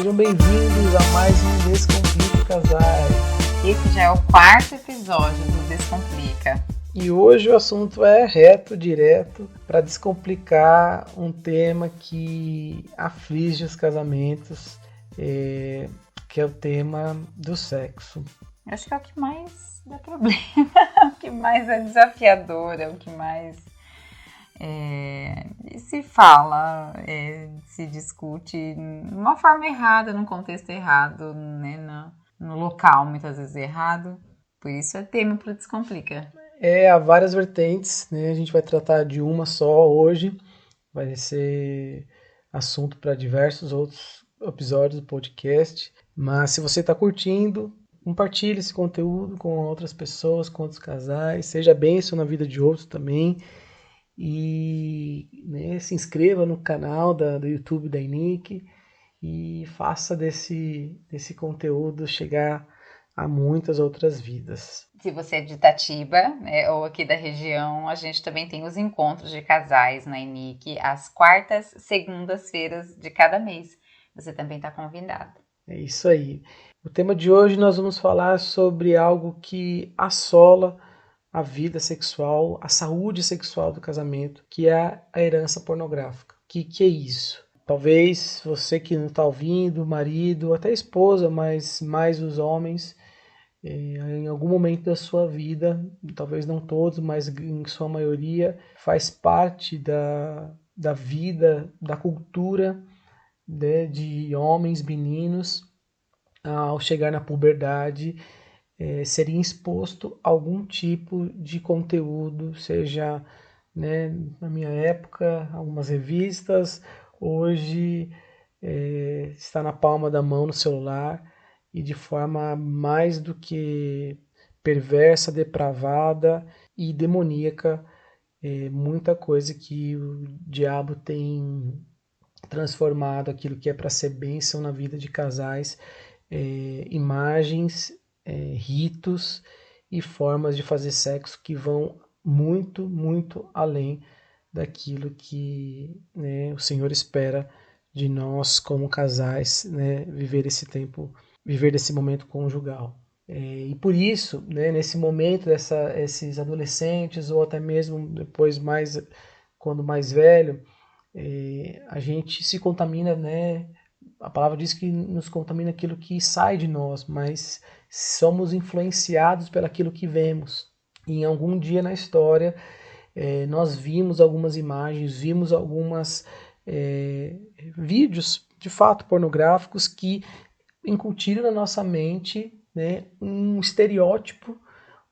Sejam bem-vindos a mais um Descomplica Casais. Esse já é o 4º episódio do Descomplica. E hoje o assunto é reto, direto, para descomplicar um tema que aflige os casamentos, que é o tema do sexo. Eu acho que é o que mais dá problema, o que mais é desafiador, é o que mais se fala, se discute de uma forma errada, num contexto errado, né, no local muitas vezes errado. Por isso é tema para Descomplica. Há várias vertentes, né? A gente vai tratar de uma só hoje, vai ser assunto para diversos outros episódios do podcast. Mas se você está curtindo, compartilhe esse conteúdo com outras pessoas, com outros casais, seja bênção na vida de outros também. E né, se inscreva no canal do YouTube da INIC e faça desse conteúdo chegar a muitas outras vidas. Se você é de Itatiba, né, ou aqui da região, a gente também tem os encontros de casais na INIC às quartas, segundas-feiras de cada mês. Você também está convidado. É isso aí. O tema de hoje nós vamos falar sobre algo que assola a vida sexual, a saúde sexual do casamento, que é a herança pornográfica. O que é isso? Talvez você que não está ouvindo, marido, até esposa, mas mais os homens, em algum momento da sua vida, talvez não todos, mas em sua maioria, faz parte da vida, da cultura, né, de homens, meninos, ao chegar na puberdade, seria exposto a algum tipo de conteúdo, seja, né, na minha época, algumas revistas, hoje está na palma da mão no celular e de forma mais do que perversa, depravada e demoníaca, muita coisa que o diabo tem transformado aquilo que é para ser bênção na vida de casais, imagens, ritos e formas de fazer sexo que vão muito, muito além daquilo que, né, o Senhor espera de nós como casais, né, viver esse momento conjugal. E por isso, né, nesse momento, esses adolescentes ou até mesmo depois quando mais velho, a gente se contamina, né? A palavra diz que nos contamina aquilo que sai de nós, mas somos influenciados pelaquilo que vemos. E em algum dia na história, nós vimos algumas imagens, vimos algumas vídeos de fato pornográficos que incutiram na nossa mente, né, um estereótipo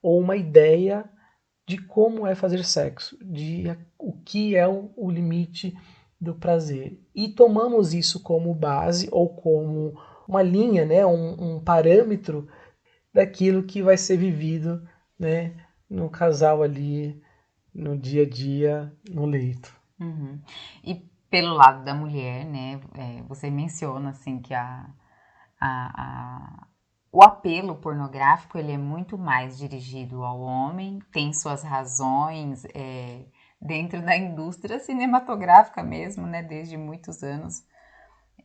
ou uma ideia de como é fazer sexo, de o que é o limite do prazer. E tomamos isso como base ou como uma linha, né, um parâmetro daquilo que vai ser vivido, né, no casal ali, no dia a dia, no leito. Uhum. E pelo lado da mulher, né, você menciona assim que o apelo pornográfico ele é muito mais dirigido ao homem, tem suas razões dentro da indústria cinematográfica mesmo, né, desde muitos anos.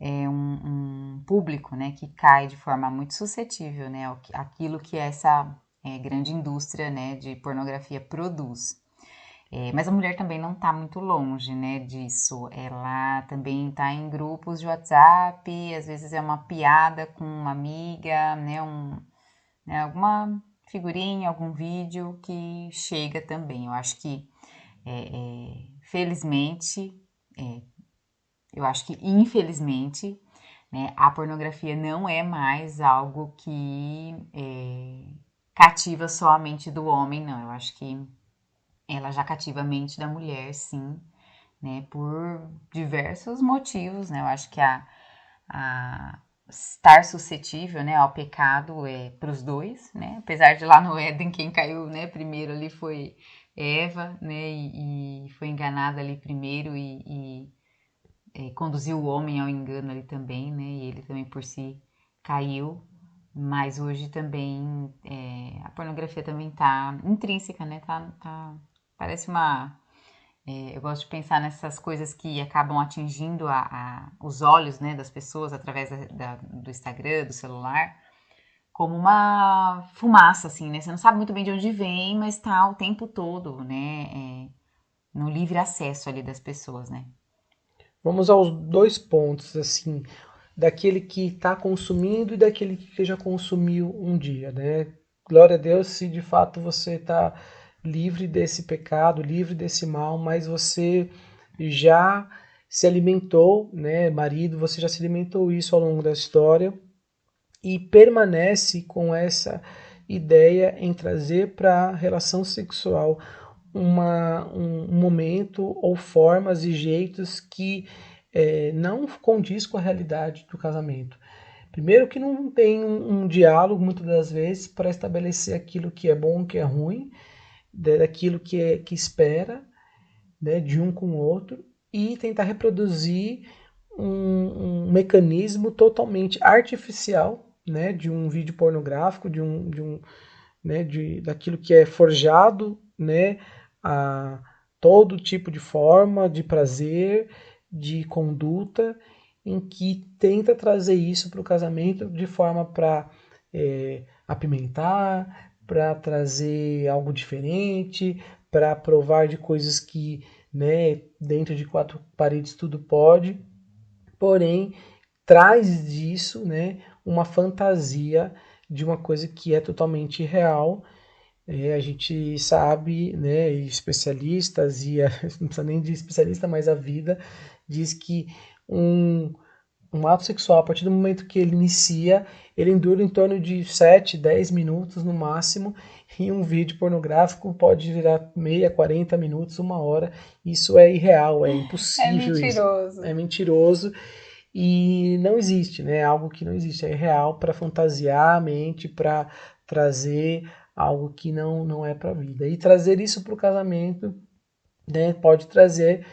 É um público, né, que cai de forma muito suscetível, né, aquilo que essa grande indústria, né, de pornografia produz. Mas a mulher também não está muito longe, né, disso. Ela também está em grupos de WhatsApp, às vezes é uma piada com uma amiga, né, alguma figurinha, algum vídeo que chega também. Eu acho que, felizmente, eu acho que infelizmente, né, a pornografia não é mais algo que cativa só a mente do homem, não. Eu acho que ela já cativa a mente da mulher, sim, né, por diversos motivos, né, eu acho que a estar suscetível, né, ao pecado para os dois, né, apesar de lá no Éden quem caiu, né, primeiro ali foi Eva, né, e foi enganada ali primeiro e conduziu o homem ao engano ali também, né, e ele também por si caiu, mas hoje também a pornografia também tá intrínseca, né, parece uma Eu gosto de pensar nessas coisas que acabam atingindo os olhos, né, das pessoas através do Instagram, do celular, como uma fumaça, assim, né? Você não sabe muito bem de onde vem, mas tá o tempo todo, né? No livre acesso ali das pessoas, né? Vamos aos dois pontos, assim, daquele que está consumindo e daquele que já consumiu um dia, né? Glória a Deus se de fato você está livre desse pecado, livre desse mal, mas você já se alimentou, né? Marido, você já se alimentou isso ao longo da história e permanece com essa ideia em trazer para a relação sexual um momento ou formas e jeitos que não condiz com a realidade do casamento. Primeiro que não tem um diálogo, muitas das vezes, para estabelecer aquilo que é bom, que é ruim, daquilo que espera, né, de um com o outro, e tentar reproduzir um mecanismo totalmente artificial, né, de um vídeo pornográfico, né, daquilo que é forjado, né, a todo tipo de forma, de prazer, de conduta, em que tenta trazer isso para o casamento de forma para apimentar, para trazer algo diferente, para provar de coisas que, né, dentro de quatro paredes tudo pode, porém traz disso, né, uma fantasia de uma coisa que é totalmente real. A gente sabe, né, especialistas, não precisa nem de especialista, mas a vida diz que um, um ato sexual, a partir do momento que ele inicia, ele dura em torno de 7, 10 minutos no máximo, e um vídeo pornográfico pode virar meia, 40 minutos, uma hora. Isso é irreal, é É impossível isso. É mentiroso. mentiroso e não existe, né? É algo que não existe, é real para fantasiar a mente, para trazer algo que não é para a vida. E trazer isso para o casamento, né, pode trazer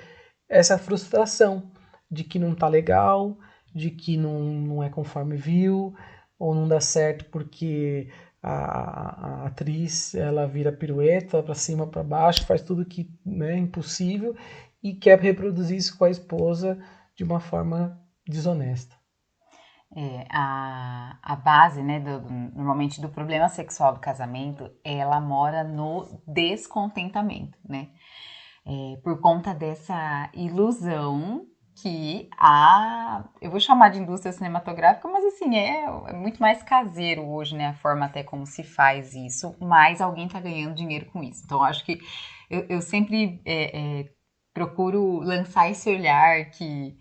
essa frustração de que não tá legal, de que não é conforme viu, ou não dá certo porque a atriz ela vira pirueta para cima, para baixo, faz tudo que, né, é impossível e quer reproduzir isso com a esposa de uma forma desonesta. A base, né, normalmente do problema sexual do casamento, ela mora no descontentamento, né? Por conta dessa ilusão que eu vou chamar de indústria cinematográfica, mas assim, é muito mais caseiro hoje, né, a forma até como se faz isso, mas alguém tá ganhando dinheiro com isso. Então, acho que eu sempre procuro lançar esse olhar que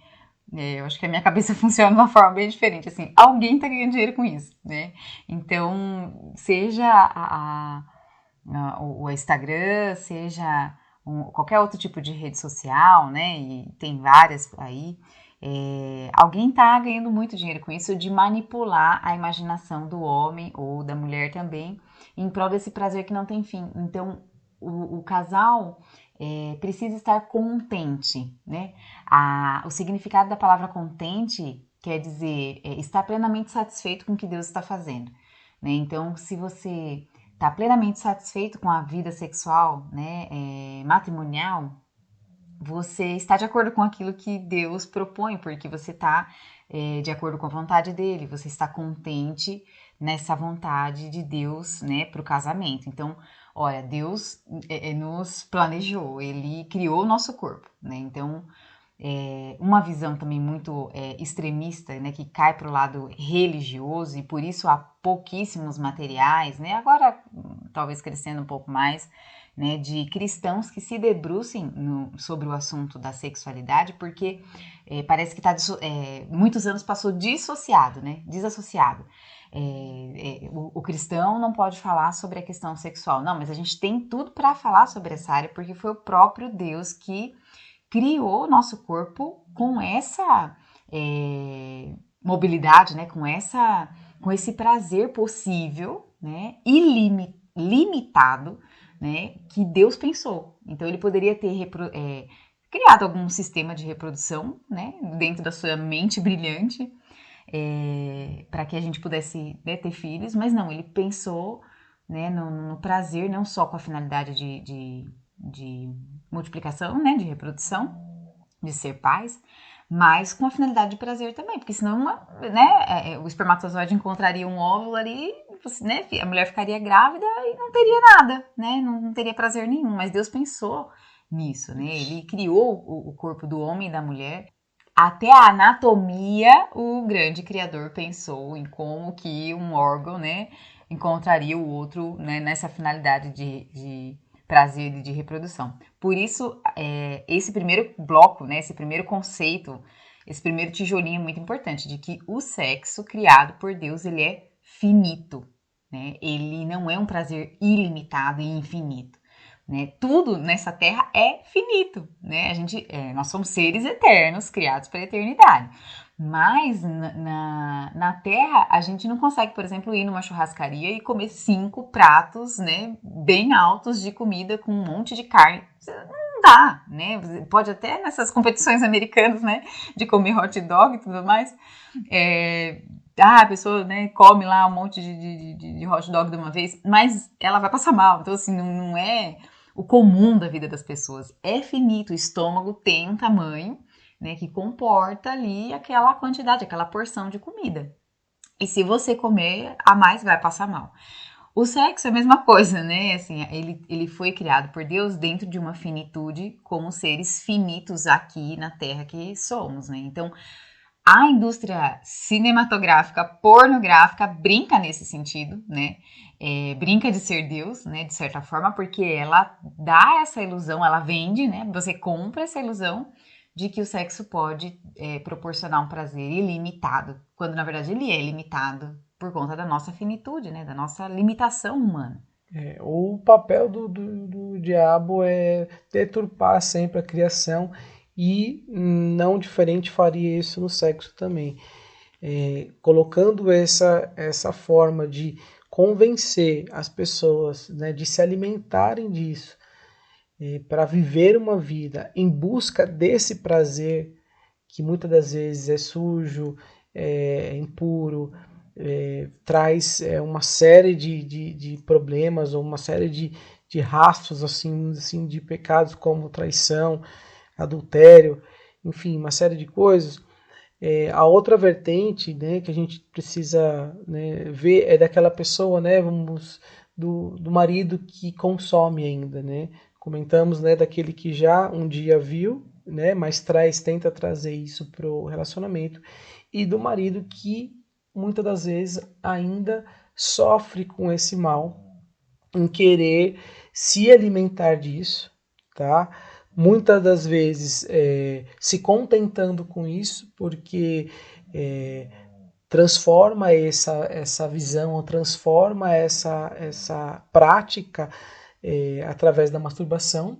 eu acho que a minha cabeça funciona de uma forma bem diferente, assim, alguém tá ganhando dinheiro com isso, né? Então, seja o Instagram, seja qualquer outro tipo de rede social, né? E tem várias aí. Alguém tá ganhando muito dinheiro com isso de manipular a imaginação do homem ou da mulher também em prol desse prazer que não tem fim. Então, o casal precisa estar contente, né? O significado da palavra contente quer dizer estar plenamente satisfeito com o que Deus está fazendo, né? Então, se você está plenamente satisfeito com a vida sexual, né, matrimonial, você está de acordo com aquilo que Deus propõe, porque você está de acordo com a vontade dele, você está contente nessa vontade de Deus, né, para o casamento. Então, olha, Deus nos planejou, ele criou o nosso corpo, né? Então, uma visão também muito extremista, né, que cai para o lado religioso e por isso há pouquíssimos materiais, né, agora talvez crescendo um pouco mais, né, de cristãos que se debrucem sobre o assunto da sexualidade, porque parece que muitos anos passou dissociado, né, desassociado. O cristão não pode falar sobre a questão sexual, não, mas a gente tem tudo para falar sobre essa área, porque foi o próprio Deus que criou o nosso corpo com essa mobilidade, né? Com esse prazer possível, né? Ilimitado, né? Que Deus pensou. Então ele poderia ter criado algum sistema de reprodução, né? Dentro da sua mente brilhante, para que a gente pudesse, né, ter filhos, mas não, ele pensou, né, no prazer, não só com a finalidade de multiplicação, né, de reprodução, de ser pais, mas com a finalidade de prazer também, porque senão, né, o espermatozoide encontraria um óvulo ali, né, a mulher ficaria grávida e não teria nada, né, não teria prazer nenhum, mas Deus pensou nisso, né, ele criou o corpo do homem e da mulher. Até a anatomia, o grande criador pensou em como que um órgão, né, encontraria o outro, né, nessa finalidade de prazer e de reprodução. Por isso, esse primeiro bloco, né, esse primeiro conceito, esse primeiro tijolinho é muito importante, de que o sexo criado por Deus, ele é finito, né? Ele não é um prazer ilimitado e infinito. Né? Tudo nessa terra é finito, né? Nós somos seres eternos, criados para a eternidade. Mas na Terra, a gente não consegue, por exemplo, ir numa churrascaria e comer 5 pratos, né, bem altos de comida com um monte de carne. Não dá, né? Você pode até nessas competições americanas, né, de comer hot dog e tudo mais. A pessoa, né, come lá um monte de hot dog de uma vez, mas ela vai passar mal. Então, assim, não é o comum da vida das pessoas. É finito, o estômago tem um tamanho, né, que comporta ali aquela quantidade, aquela porção de comida. E se você comer a mais, vai passar mal. O sexo é a mesma coisa, né? Assim, ele foi criado por Deus dentro de uma finitude, como seres finitos aqui na Terra que somos, né? Então, a indústria cinematográfica, pornográfica, brinca nesse sentido, né? Brinca de ser Deus, né? De certa forma, porque ela dá essa ilusão, ela vende, né? Você compra essa ilusão de que o sexo pode proporcionar um prazer ilimitado, quando na verdade ele é limitado por conta da nossa finitude, né? Da nossa limitação humana. O papel do diabo é deturpar sempre a criação e não diferente faria isso no sexo também. Colocando essa forma de convencer as pessoas, né, de se alimentarem disso, para viver uma vida em busca desse prazer que muitas das vezes é sujo, é impuro, traz uma série de problemas ou uma série de rastros assim, de pecados como traição, adultério, enfim, uma série de coisas. A outra vertente, né, que a gente precisa, né, ver é daquela pessoa, né, do marido que consome ainda, né? Comentamos, né, daquele que já um dia viu, né, mas tenta trazer isso pro relacionamento, e do marido que muitas das vezes ainda sofre com esse mal em querer se alimentar disso, tá? Muitas das vezes se contentando com isso, porque é, transforma essa visão, ou transforma essa prática através da masturbação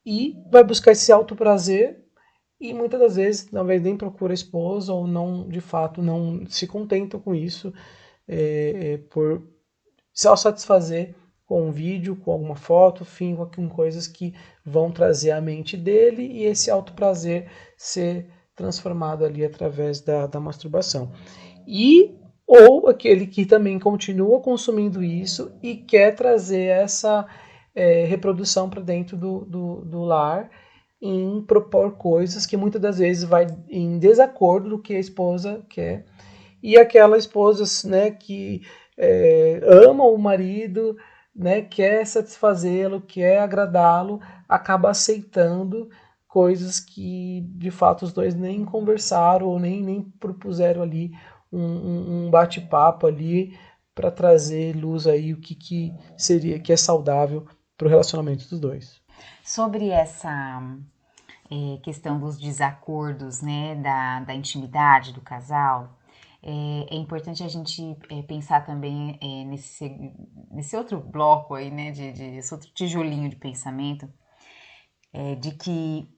e vai buscar esse alto prazer e muitas das vezes talvez nem procura a esposa ou não, de fato, não se contenta com isso por só satisfazer com um vídeo, com alguma foto, enfim, com coisas que vão trazer a mente dele e esse alto prazer ser transformado ali através da masturbação. E ou aquele que também continua consumindo isso e quer trazer essa reprodução para dentro do lar em propor coisas que muitas das vezes vai em desacordo do que a esposa quer e aquela esposa, né, que ama o marido, né, quer satisfazê-lo, quer agradá-lo, acaba aceitando coisas que de fato os dois nem conversaram ou nem propuseram ali um bate-papo ali para trazer luz aí o que seria que é saudável para o relacionamento dos dois. Sobre essa questão dos desacordos, né, da intimidade do casal, é importante a gente pensar também nesse outro bloco aí, né, esse outro tijolinho de pensamento, de que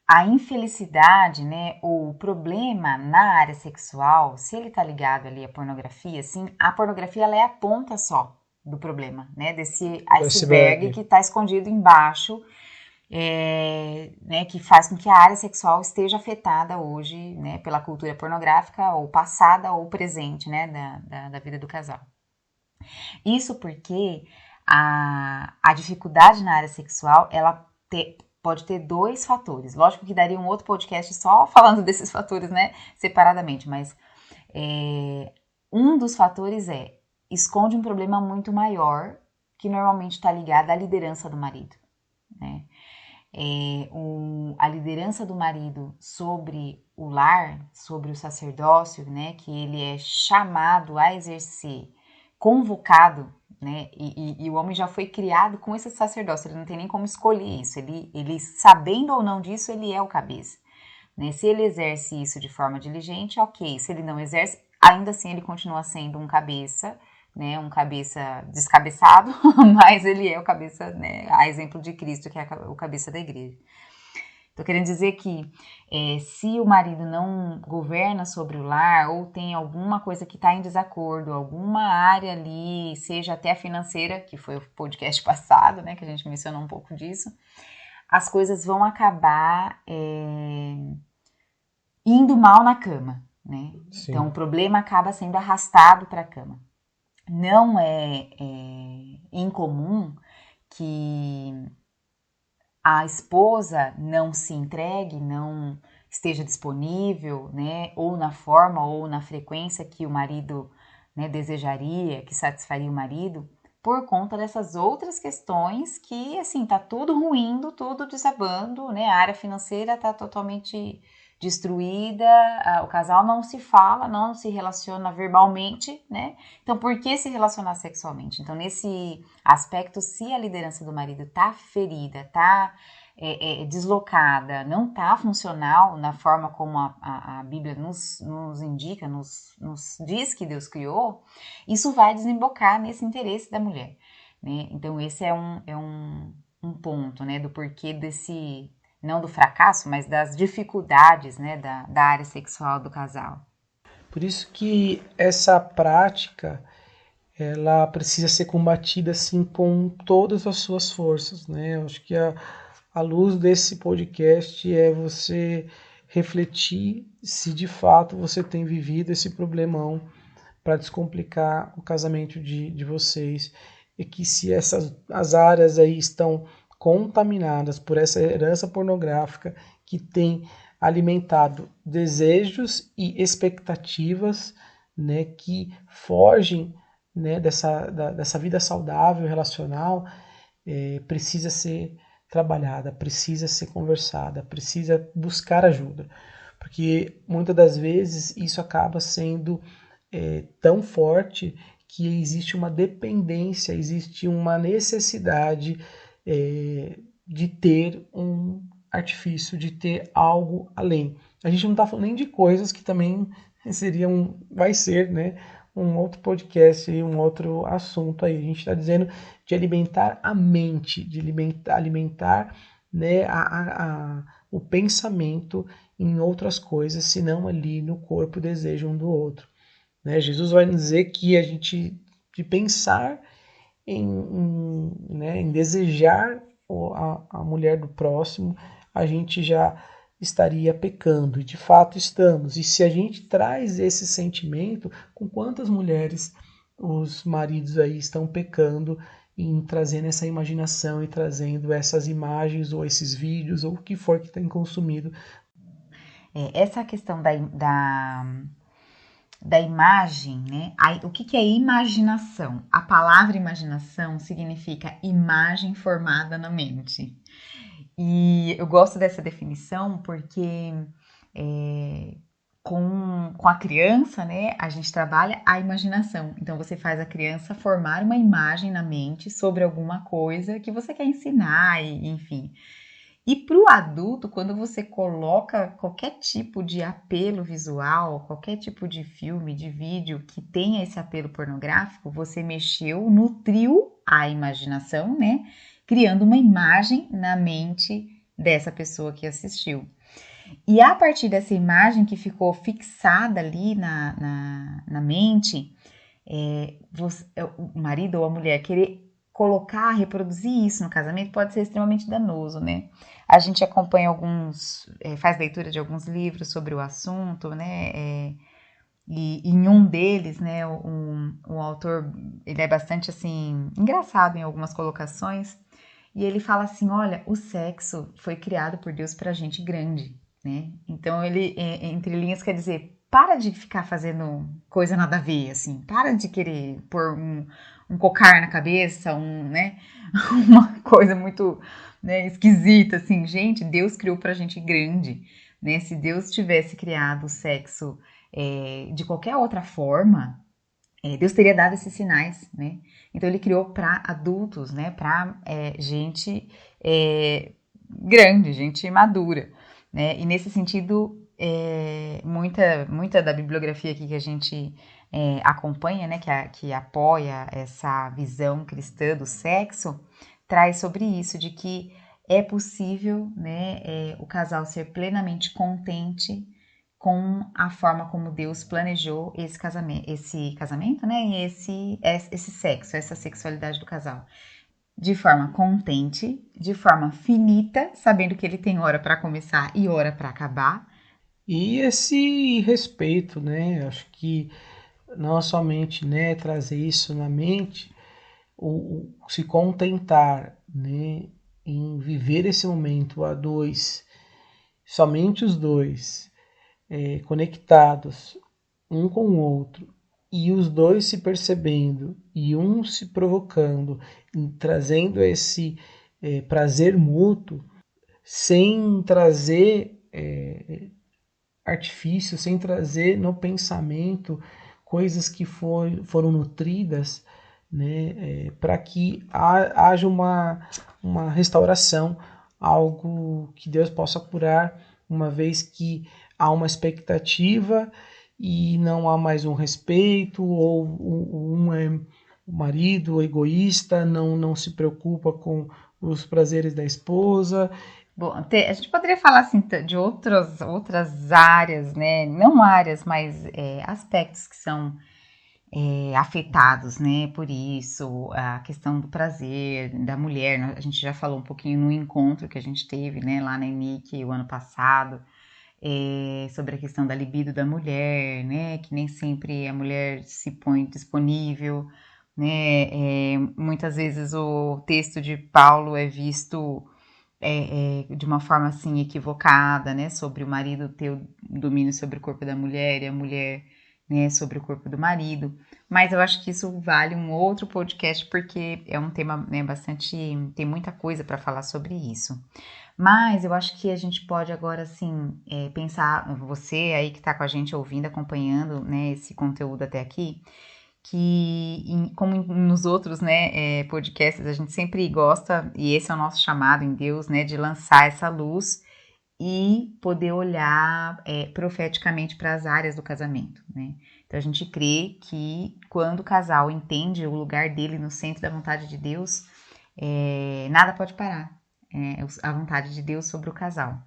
a infelicidade, né, ou o problema na área sexual, se ele tá ligado ali à pornografia, assim, a pornografia ela é a ponta só do problema, né, desse iceberg que está escondido embaixo, né, que faz com que a área sexual esteja afetada hoje, né, pela cultura pornográfica, ou passada ou presente, né, da vida do casal. Isso porque A dificuldade na área sexual, ela pode ter 2 fatores. Lógico que daria um outro podcast só falando desses fatores, né, separadamente, mas um dos fatores esconde um problema muito maior, que normalmente está ligado à liderança do marido, né? A liderança do marido sobre o lar, sobre o sacerdócio, né, que ele é chamado a exercer, convocado, né, e o homem já foi criado com esse sacerdócio, ele não tem nem como escolher isso, ele sabendo ou não disso, ele é o cabeça, né? Se ele exerce isso de forma diligente, ok, se ele não exerce, ainda assim ele continua sendo um cabeça, né, um cabeça descabeçado, mas ele é o cabeça, né, a exemplo de Cristo, que é o cabeça da igreja. Tô querendo dizer que se o marido não governa sobre o lar, ou tem alguma coisa que está em desacordo, alguma área ali, seja até a financeira, que foi o podcast passado, né, que a gente mencionou um pouco disso, as coisas vão acabar indo mal na cama, né? Sim. Então o problema acaba sendo arrastado para a cama. Não é incomum que a esposa não se entregue, não esteja disponível, né, ou na forma ou na frequência que o marido, né, desejaria, que satisfaria o marido, por conta dessas outras questões que, assim, tá tudo ruindo, tudo desabando, né, a área financeira tá totalmente destruída, o casal não se fala, não se relaciona verbalmente, né, então por que se relacionar sexualmente? Então nesse aspecto, se a liderança do marido tá ferida, tá deslocada, não tá funcional na forma como a Bíblia nos indica, nos diz que Deus criou, isso vai desembocar nesse interesse da mulher, né? Então esse é um ponto, né, do porquê desse, não do fracasso, mas das dificuldades, né, da área sexual do casal. Por isso que essa prática, ela precisa ser combatida assim com todas as suas forças, né? Eu acho que a luz desse podcast é você refletir se de fato você tem vivido esse problemão para descomplicar o casamento de vocês, e que se as áreas aí estão contaminadas por essa herança pornográfica que tem alimentado desejos e expectativas, né, que fogem, né, dessa vida saudável relacional, precisa ser trabalhada, precisa ser conversada, precisa buscar ajuda, porque muitas das vezes isso acaba sendo tão forte que existe uma dependência, existe uma necessidade de ter um artifício, de ter algo além. A gente não está falando nem de coisas que também vai ser, né, um outro podcast e um outro assunto aí. A gente está dizendo de alimentar a mente, de alimentar, né, o pensamento em outras coisas, senão ali no corpo o desejo um do outro. Né? Jesus vai dizer que a gente, de pensar em desejar a mulher do próximo, a gente já estaria pecando, e de fato estamos. E se a gente traz esse sentimento, com quantas mulheres os maridos aí estão pecando em trazendo essa imaginação e trazendo essas imagens ou esses vídeos ou o que for que tem consumido. Essa questão da imagem, né? O que é imaginação? A palavra imaginação significa imagem formada na mente. E eu gosto dessa definição porque com a criança, né, a gente trabalha a imaginação. Então você faz a criança formar uma imagem na mente sobre alguma coisa que você quer ensinar, enfim. E para o adulto, quando você coloca qualquer tipo de apelo visual, qualquer tipo de filme, de vídeo que tenha esse apelo pornográfico, você mexeu, nutriu a imaginação, né? Criando uma imagem na mente dessa pessoa que assistiu. E a partir dessa imagem que ficou fixada ali na mente, o marido ou a mulher querer colocar, reproduzir isso no casamento pode ser extremamente danoso, né? A gente acompanha faz leitura de alguns livros sobre o assunto, né? E em um deles, né, o autor, ele é bastante, assim, engraçado em algumas colocações, e ele fala assim, olha, o sexo foi criado por Deus pra gente grande, né? Então ele, entre linhas, quer dizer, para de ficar fazendo coisa nada a ver, assim, para de querer pôr um cocar na cabeça, né, uma coisa muito, né, esquisita, assim, gente, Deus criou pra gente grande, né? Se Deus tivesse criado o sexo de qualquer outra forma, Deus teria dado esses sinais, né? Então ele criou para adultos, né? Para gente grande, gente madura, né? E nesse sentido, muita da bibliografia aqui que a gente acompanha, né? Que apoia essa visão cristã do sexo, traz sobre isso, de que é possível, né? O casal ser plenamente contente com a forma como Deus planejou esse casamento, né? E esse sexo, essa sexualidade do casal. De forma contente, de forma finita, sabendo que ele tem hora para começar e hora para acabar. E esse respeito, né? Acho que não somente, né, trazer isso na mente, se contentar, né, em viver esse momento a dois, somente os dois, conectados um com o outro, e os dois se percebendo e um se provocando, trazendo esse prazer mútuo, sem trazer artifício, sem trazer no pensamento coisas que foram nutridas, né, para que haja uma restauração, algo que Deus possa curar, uma vez que há uma expectativa e não há mais um respeito, ou um é o marido egoísta, não se preocupa com os prazeres da esposa. Bom, a gente poderia falar assim de outras áreas, né? Não áreas, mas aspectos que são afetados, né? Por isso, a questão do prazer da mulher, né? A gente já falou um pouquinho no encontro que a gente teve, né? Lá na ENIC o ano passado, sobre a questão da libido da mulher, né? Que nem sempre a mulher se põe disponível, né? Muitas vezes o texto de Paulo é visto de uma forma assim equivocada, né, sobre o marido ter o domínio sobre o corpo da mulher e a mulher, né, sobre o corpo do marido. Mas eu acho que isso vale um outro podcast porque é um tema, né, bastante, tem muita coisa para falar sobre isso. Mas eu acho que a gente pode agora, assim, pensar, você aí que está com a gente ouvindo, acompanhando, né, esse conteúdo até aqui, que, como nos outros, né, podcasts, a gente sempre gosta, e esse é o nosso chamado em Deus, né, de lançar essa luz e poder olhar profeticamente para as áreas do casamento, né. Então a gente crê que quando o casal entende o lugar dele no centro da vontade de Deus, nada pode parar a vontade de Deus sobre o casal.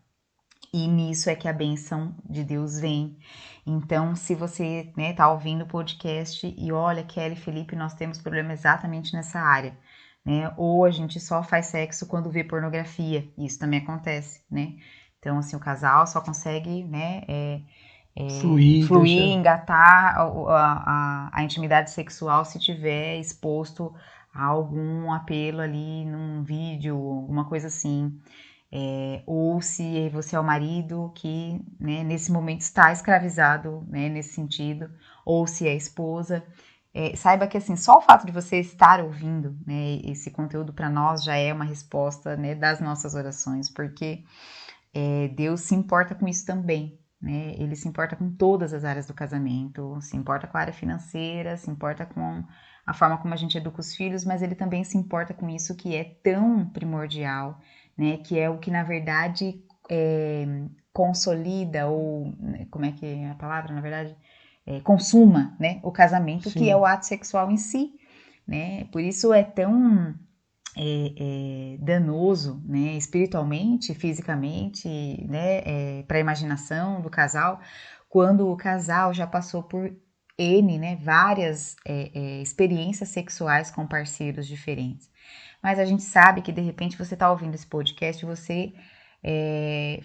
E nisso é que a bênção de Deus vem. Então, se você tá ouvindo o podcast e olha, Kelly, Felipe, nós temos problema exatamente nessa área, né? Ou a gente só faz sexo quando vê pornografia, isso também acontece, né? Então, assim, o casal só consegue, né, fluir, engatar a intimidade sexual se tiver exposto a algum apelo ali num vídeo, alguma coisa assim. Ou se você é o marido que, né, nesse momento está escravizado, né, nesse sentido, ou se é a esposa, saiba que assim, só o fato de você estar ouvindo, né, esse conteúdo para nós já é uma resposta, né, das nossas orações, porque Deus se importa com isso também, né, ele se importa com todas as áreas do casamento, se importa com a área financeira, se importa com a forma como a gente educa os filhos, mas ele também se importa com isso que é tão primordial, né, que é o que na verdade consolida ou como é que é a palavra, na verdade, consuma, né, o casamento, Sim. Que é o ato sexual em si, né, por isso é tão danoso, né, espiritualmente, fisicamente, né, para a imaginação do casal, quando o casal já passou por né, várias experiências sexuais com parceiros diferentes. Mas a gente sabe que de repente você está ouvindo esse podcast, você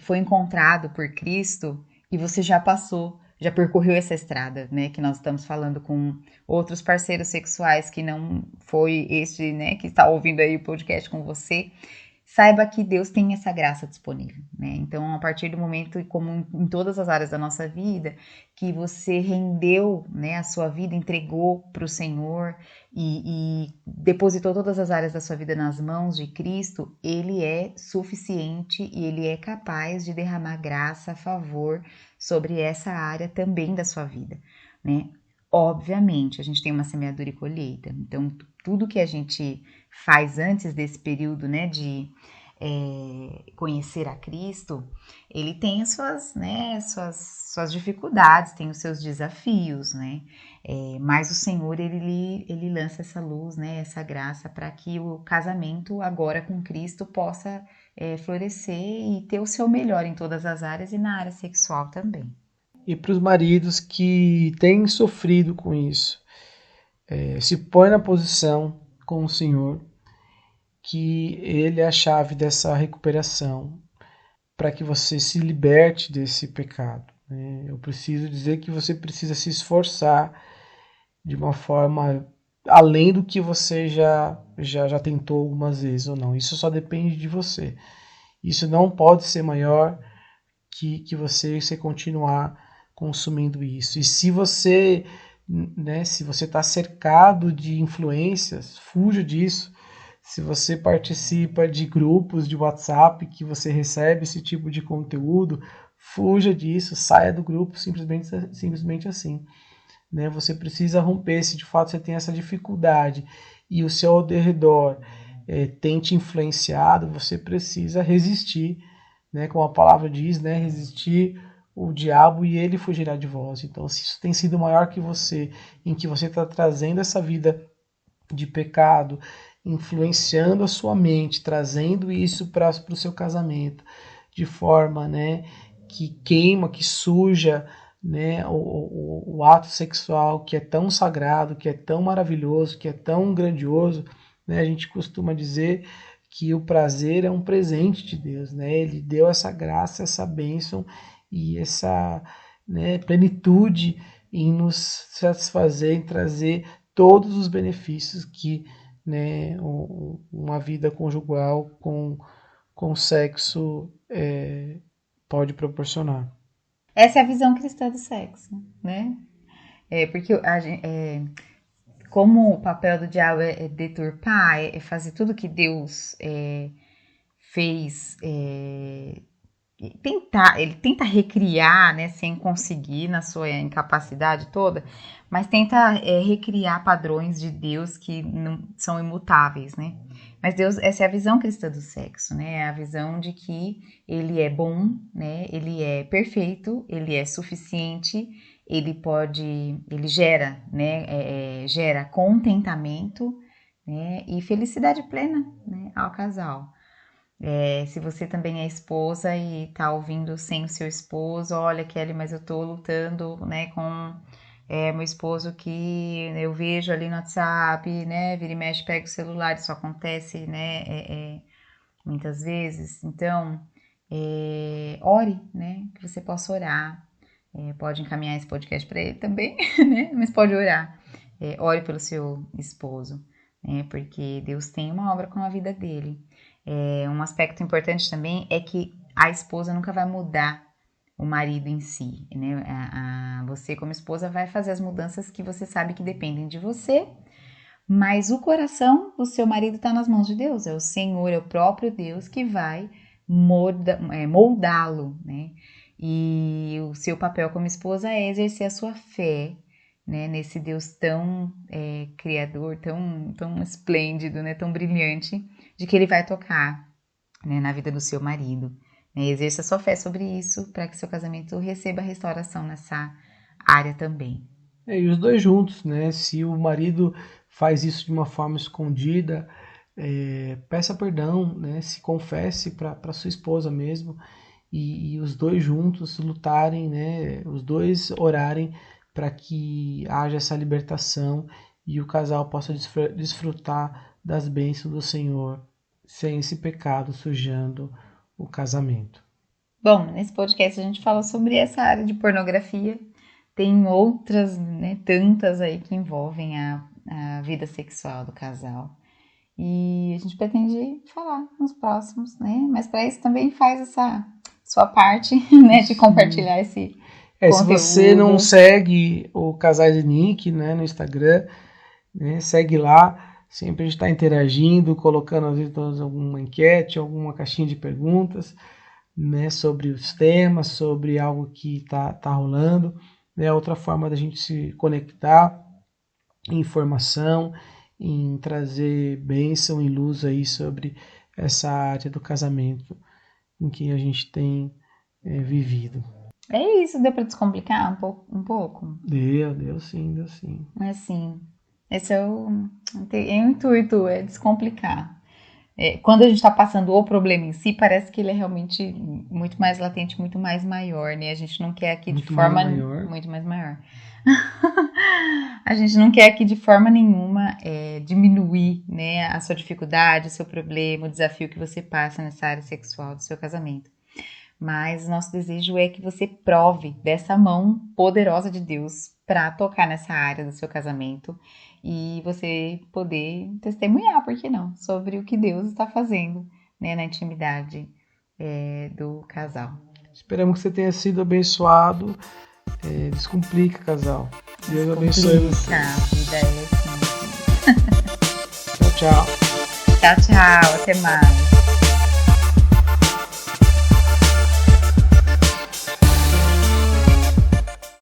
foi encontrado por Cristo e você já passou já percorreu essa estrada, né, que nós estamos falando com outros parceiros sexuais que não foi este, né, que está ouvindo aí o podcast com você, saiba que Deus tem essa graça disponível, né? Então, a partir do momento, como em todas as áreas da nossa vida, que você rendeu, né, a sua vida, entregou para o Senhor e depositou todas as áreas da sua vida nas mãos de Cristo, Ele é suficiente e Ele é capaz de derramar graça a favor sobre essa área também da sua vida, né? Obviamente, a gente tem uma semeadura e colheita, então tudo que a gente faz antes desse período, né, de conhecer a Cristo, ele tem as suas, né, suas dificuldades, tem os seus desafios, né, mas o Senhor, ele lança essa luz, né, essa graça para que o casamento agora com Cristo possa florescer e ter o seu melhor em todas as áreas e na área sexual também. E para os maridos que têm sofrido com isso, se põe na posição com o Senhor, que Ele é a chave dessa recuperação, para que você se liberte desse pecado, né? Eu preciso dizer que você precisa se esforçar de uma forma além do que você já tentou algumas vezes ou não. Isso só depende de você. Isso não pode ser maior que você continuar consumindo isso. E se você, né, se você está cercado de influências, fuja disso. Se você participa de grupos de WhatsApp que você recebe esse tipo de conteúdo, fuja disso, saia do grupo simplesmente assim. Né? Você precisa romper se de fato você tem essa dificuldade e o seu ao redor tem te influenciado, você precisa resistir, né? Como a palavra diz, né? Resistir o diabo e ele fugirá de vós. Então, se isso tem sido maior que você, em que você está trazendo essa vida de pecado, influenciando a sua mente, trazendo isso para o seu casamento, de forma, né, que queima, que suja, né, o ato sexual que é tão sagrado, que é tão maravilhoso, que é tão grandioso, né, a gente costuma dizer que o prazer é um presente de Deus, né, Ele deu essa graça, essa bênção e essa, né, plenitude em nos satisfazer, em trazer todos os benefícios que, né, uma vida conjugal com sexo pode proporcionar. Essa é a visão cristã do sexo, né? Porque como o papel do diabo é deturpar, é fazer tudo que Deus fez, ele tenta recriar, né, sem conseguir na sua incapacidade toda, mas tenta recriar padrões de Deus que não são imutáveis, né? Mas Deus, essa é a visão cristã do sexo, né? É a visão de que ele é bom, né? Ele é perfeito, ele é suficiente, ele gera, né? Gera contentamento, né? E felicidade plena, né? Ao casal. Se você também é esposa e tá ouvindo sem o seu esposo, olha, Kelly, mas eu tô lutando, né, com meu esposo que eu vejo ali no WhatsApp, né, vira e mexe, pega o celular, isso acontece, né, muitas vezes. Então, ore, né, que você possa orar. Pode encaminhar esse podcast para ele também, né, mas pode orar. Ore pelo seu esposo, né, porque Deus tem uma obra com a vida dele. Um aspecto importante também é que a esposa nunca vai mudar o marido em si, né? Você como esposa vai fazer as mudanças que você sabe que dependem de você, mas o coração do seu marido está nas mãos de Deus, é o Senhor, é o próprio Deus que vai moldá-lo, né? E o seu papel como esposa é exercer a sua fé, né? Nesse Deus tão criador, tão esplêndido, né? Tão brilhante, de que ele vai tocar, né? Na vida do seu marido. Né? Exerça a sua fé sobre isso para que seu casamento receba restauração nessa área também. E os dois juntos, né? Se o marido faz isso de uma forma escondida, peça perdão, né? Se confesse para sua esposa mesmo e os dois juntos lutarem, né? Os dois orarem para que haja essa libertação e o casal possa desfrutar das bênçãos do Senhor sem esse pecado sujando o casamento. Bom, nesse podcast a gente fala sobre essa área de pornografia, tem outras, né, tantas aí que envolvem a vida sexual do casal. E a gente pretende falar nos próximos, né? Mas para isso também faz essa sua parte, né, de compartilhar esse conteúdo. Se você não segue o Casais de Nick, né, no Instagram, né, segue lá. Sempre a gente está interagindo, colocando às vezes alguma enquete, alguma caixinha de perguntas, né, sobre os temas, sobre algo que tá rolando. Né, outra forma da gente se conectar, informação, em trazer bênção e luz aí sobre essa área do casamento em que a gente tem vivido. É isso, deu para descomplicar um pouco? Deu sim. Mas assim, esse é o intuito, é descomplicar. Quando a gente está passando o problema em si, parece que ele é realmente muito mais latente, muito mais maior, né? A gente não quer aqui muito de forma... Muito mais maior. A gente não quer aqui de forma nenhuma diminuir, né, a sua dificuldade, o seu problema, o desafio que você passa nessa área sexual do seu casamento. Mas nosso desejo é que você prove dessa mão poderosa de Deus para tocar nessa área do seu casamento e você poder testemunhar, por que não, sobre o que Deus está fazendo, né, na intimidade do casal. Esperamos que você tenha sido abençoado. Descomplica, casal. Deus abençoe você. A vida é simples. Tchau. Tchau, até mais.